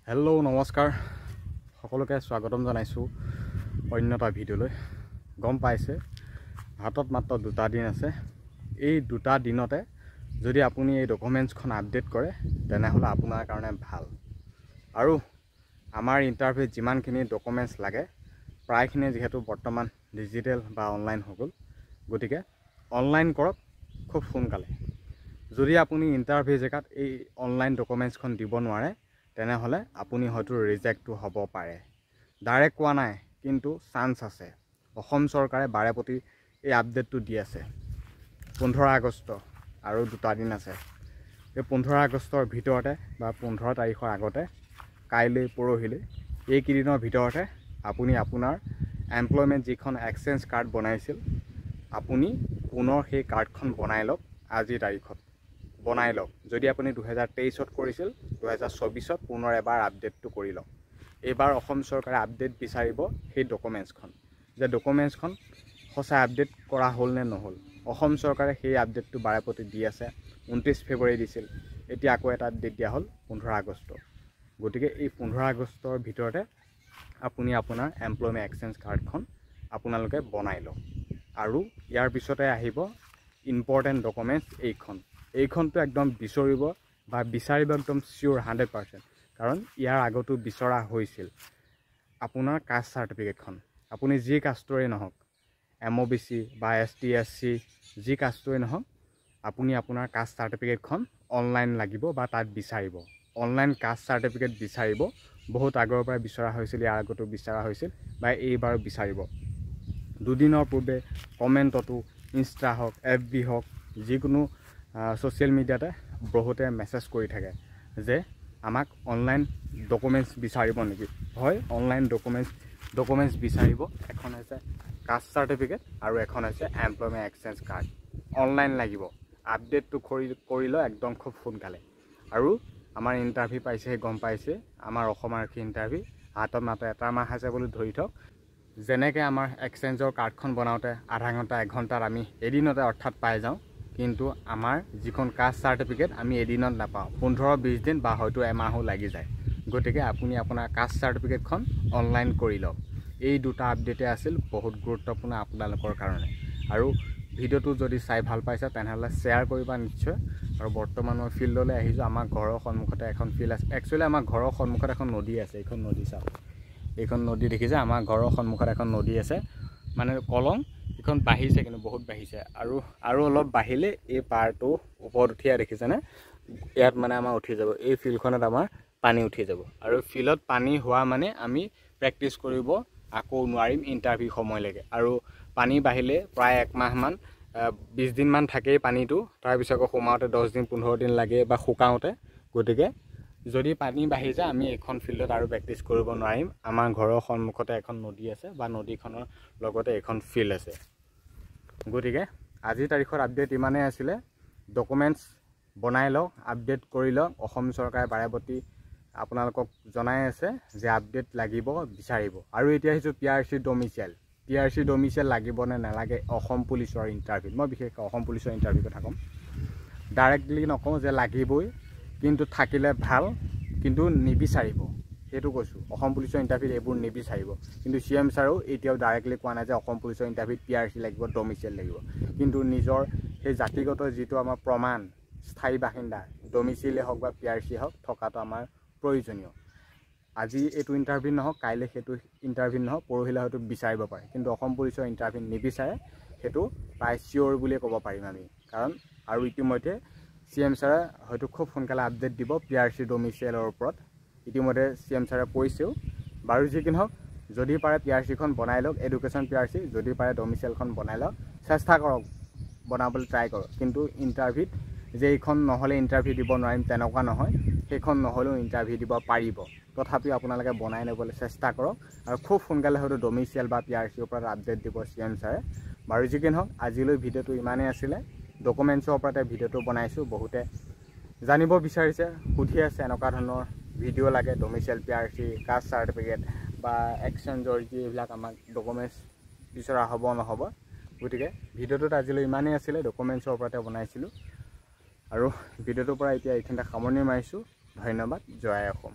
Hello' নমস্কাৰ সকলোকে স্বাগতম জনাইছোঁ অন্য এটা ভিডিঅ'লৈ। গম পাইছে হাতত মাত্ৰ 2টা দিন আছে। এই 2টা দিনতে যদি আপুনি এই ডকুমেণ্টছখন আপডেট কৰে তেনেহ'লে আপোনাৰ কাৰণে ভাল। আৰু আমাৰ ইণ্টাৰভিউত যিমানখিনি ডকুমেণ্টছ লাগে প্ৰায়খিনি যিহেতু বৰ্তমান ডিজিটেল বা অনলাইন হৈ গ'ল, গতিকে অনলাইন কৰক খুব সোনকালে। যদি আপুনি ইণ্টাৰভিউ জেগাত এই অনলাইন ডকুমেণ্টছখন দিব নোৱাৰে তেনেহ'লে আপুনি হয়তো ৰিজেক্টটো হ'ব পাৰে। ডাইৰেক্ট কোৱা নাই, কিন্তু চান্স আছে। অসম চৰকাৰে বাৰে প্ৰতি এই আপডেটটো দি আছে। 15 আগষ্ট আৰু 2টা দিন আছে। এই 15 আগষ্টৰ ভিতৰতে বা 15 তাৰিখৰ আগতে কাইলৈ পৰহিলৈ এইকেইদিনৰ ভিতৰতে আপুনি আপোনাৰ এমপ্লয়মেণ্ট যিখন এক্সচেঞ্জ কাৰ্ড বনাইছিল আপুনি পুনৰ সেই কাৰ্ডখন বনাই লওক। আজিৰ তাৰিখত বনাই লওক। যদি আপুনি 2023ত কৰিছিল 2024ত পুনৰ এবাৰ আপডেটটো কৰি লওক। এইবাৰ অসম চৰকাৰে আপডেট বিচাৰিব সেই ডকুমেণ্টছখন, যে ডকুমেণ্টছখন সঁচাই আপডেট কৰা হ'ল নে নহ'ল। অসম চৰকাৰে সেই আপডেটটো বাৰে প্ৰতি দি আছে। 29 ফেব্ৰুৱাৰী দিছিল, এতিয়া আকৌ এটা ডেট দিয়া হ'ল 15 আগষ্ট। গতিকে এই 15 আগষ্টৰ ভিতৰতে আপুনি আপোনাৰ এমপ্লয়মেণ্ট এক্সচেঞ্জ কাৰ্ডখন আপোনালোকে বনাই লওক। আৰু ইয়াৰ পিছতে আহিব ইম্পৰ্টেণ্ট ডকুমেণ্টছ এইখনটো একদম বিচাৰিব একদম চিয়'ৰ 100%। কাৰণ ইয়াৰ আগতো বিচৰা হৈছিল আপোনাৰ কাষ্ট চাৰ্টিফিকেটখন। আপুনি যি কাষ্টৰে নহওক, MOBC বা ST SC যি কাষ্টৰে নহওক, আপুনি আপোনাৰ কাষ্ট চাৰ্টিফিকেটখন অনলাইন লাগিব বা তাত বিচাৰিব। অনলাইন কাষ্ট চাৰ্টিফিকেট বিচাৰিব। বহুত আগৰ পৰাই বিচৰা হৈছিল, ইয়াৰ আগতো বিচৰা হৈছিল বা এইবাৰ বিচাৰিব। দুদিনৰ পূৰ্বে কমেণ্টতো ইনষ্টা হওক, FB হওক, যিকোনো ছ'চিয়েল মিডিয়াতে বহুতে মেছেজ কৰি থাকে যে আমাক অনলাইন ডকুমেণ্টছ বিচাৰিব নেকি। হয়, অনলাইন ডকুমেণ্টছ বিচাৰিব। এখন হৈছে কাষ্ট চাৰ্টিফিকেট আৰু এখন হৈছে এমপ্লয়মেণ্ট এক্সচেঞ্জ কাৰ্ড। অনলাইন লাগিব। আপডেটটো কৰি লওঁ একদম খুব সোনকালে। আৰু আমাৰ ইণ্টাৰভিউ পাইছেহে, গম পাইছে আমাৰ অসম আৰক্ষী ইণ্টাৰভিউ হাতত মাত্ৰ 1 মাহ আছে বুলি ধৰি থওক। যেনেকৈ আমাৰ এক্সচেঞ্জৰ কাৰ্ডখন বনাওঁতে আধা ঘণ্টা 1 ঘণ্টাত আমি এদিনতে অৰ্থাৎ পাই যাওঁ, কিন্তু আমাৰ যিখন কাষ্ট চাৰ্টিফিকেট আমি এদিনত নাপাওঁ, 15-20 দিন বা হয়তো এমাহো লাগি যায়। গতিকে আপুনি আপোনাৰ কাষ্ট চাৰ্টিফিকেটখন অনলাইন কৰি লওক। এই 2টা আপডেটে আছিল বহুত গুৰুত্বপূৰ্ণ আপোনালোকৰ কাৰণে। আৰু ভিডিঅ'টো যদি চাই ভাল পাইছে তেনেহ'লে শ্বেয়াৰ কৰিবা নিশ্চয়। আৰু বৰ্তমান মই ফিল্ডলৈ আহিছোঁ। আমাৰ ঘৰৰ সন্মুখতে এখন ফিল্ড আছে। একচুৱেলি আমাৰ ঘৰৰ সন্মুখত এখন নদী আছে। এইখন নদী চাওক, এইখন নদী দেখিছে। আমাৰ ঘৰৰ সন্মুখত এখন নদী আছে, মানে কলং। এইখন বাঢ়িছে, কিন্তু বহুত বাঢ়িছে। আৰু অলপ বাঢ়িলে এই পাৰটো ওপৰত উঠিয়া দেখিছেনে, ইয়াত মানে আমাৰ উঠি যাব। এই ফিল্ডখনত আমাৰ পানী উঠি যাব। আৰু ফিল্ডত পানী হোৱা মানে আমি প্ৰেক্টিছ কৰিব আকৌ নোৱাৰিম ইণ্টাৰভিউ সময়লৈকে। আৰু পানী বাঢ়িলে প্ৰায় 1 মাহমান 20 দিনমান থাকেই পানীটো। তাৰপিছত আকৌ সোমাওঁতে 10 দিন 15 দিন লাগে বা শুকাওঁতে। গতিকে যদি পানী বাঢ়ি যায় আমি এইখন ফিল্ডত আৰু প্ৰেক্টিছ কৰিব নোৱাৰিম। আমাৰ ঘৰৰ সন্মুখতে এখন নদী আছে বা নদীখনৰ লগতে এখন ফিল্ড আছে। গতিকে আজিৰ তাৰিখত আপডেট ইমানেই আছিলে। ডকুমেণ্টছ বনাই লওক, আপডেট কৰি লওক। অসম চৰকাৰে বাৰে প্ৰতি আপোনালোকক জনাই আছে যে আপডেট লাগিব, বিচাৰিব। আৰু এতিয়া আহিছোঁ PRC ডমিচিয়েল লাগিব নে নালাগে অসম পুলিচৰ ইণ্টাৰভিউত। মই বিশেষকৈ অসম পুলিচৰ ইণ্টাৰভিউৰ কথা ক'ম। ডাইৰেক্টলি নকওঁ যে লাগিবই, কিন্তু থাকিলে ভাল, কিন্তু নিবিচাৰিব। সেইটো কৈছোঁ, অসম পুলিচৰ ইণ্টাৰভিউত এইবোৰ নিবিচাৰিব। কিন্তু CM ছাৰেও এতিয়াও ডাইৰেক্টলি কোৱা নাই যে অসম পুলিচৰ ইণ্টাৰভিউত PRC লাগিব, ডমিচিয়েল লাগিব। কিন্তু নিজৰ সেই জাতিগত যিটো আমাৰ প্ৰমাণ, স্থায়ী বাসিন্দা, ডমিচিয়েলেই হওক বা PRC হওক থকাটো আমাৰ প্ৰয়োজনীয়। আজি এইটো ইণ্টাৰভিউ নহওক, কাইলৈ সেইটো ইণ্টাৰভিউ নহওক, পৰহিলৈ হয়তো বিচাৰিব পাৰে। কিন্তু অসম পুলিচৰ ইণ্টাৰভিউ নিবিচাৰে, সেইটো প্ৰায় চিয়'ৰ বুলিয়ে ক'ব পাৰিম আমি। কাৰণ আৰু ইতিমধ্যে CM ছাৰে হয়তো খুব সোনকালে আপডেট দিব PRC ডমিচিয়েলৰ ওপৰত। ইতিমধ্যে CM ছাৰে কৈছেও। বাৰু যি কি নহওক, যদি পাৰে PRCখন বনাই লওক, এডুকেশ্যন PRC। যদি পাৰে ডমিচিয়েলখন বনাই লওক, চেষ্টা কৰক, বনাবলৈ ট্ৰাই কৰক। কিন্তু ইণ্টাৰভিউত যে এইখন নহ'লে ইণ্টাৰভিউ দিব নোৱাৰিম তেনেকুৱা নহয়। সেইখন নহ'লেও ইণ্টাৰভিউ দিব পাৰিব। তথাপিও আপোনালোকে বনাই ল'বলৈ চেষ্টা কৰক। আৰু খুব সোনকালে হয়তো ডমিচিয়েল বা PRCৰ ওপৰত আপডেট দিব CM ছাৰে। বাৰু যি কি নহওক, আজিলৈ ভিডিঅ'টো ইমানেই আছিলে। ডকুমেণ্টছৰ ওপৰতে ভিডিঅ'টো বনাইছোঁ। বহুতে জানিব বিচাৰিছে, সুধি আছে এনেকুৱা ধৰণৰ ভিডিঅ' লাগে, ডমিচিয়েল PRC, কাষ্ট চাৰ্টিফিকেট বা এক্সচেঞ্জৰ যিবিলাক আমাক ডকুমেণ্টছ বিচৰা হ'ব নহ'ব। গতিকে ভিডিঅ'টোত আজিলৈ ইমানেই আছিলে, ডকুমেণ্টছৰ ওপৰতে বনাইছিলোঁ। আৰু ভিডিঅ'টোৰ পৰা এতিয়া এইখিনিতে সামৰণি মাৰিছোঁ। ধন্যবাদ। জয় অসম।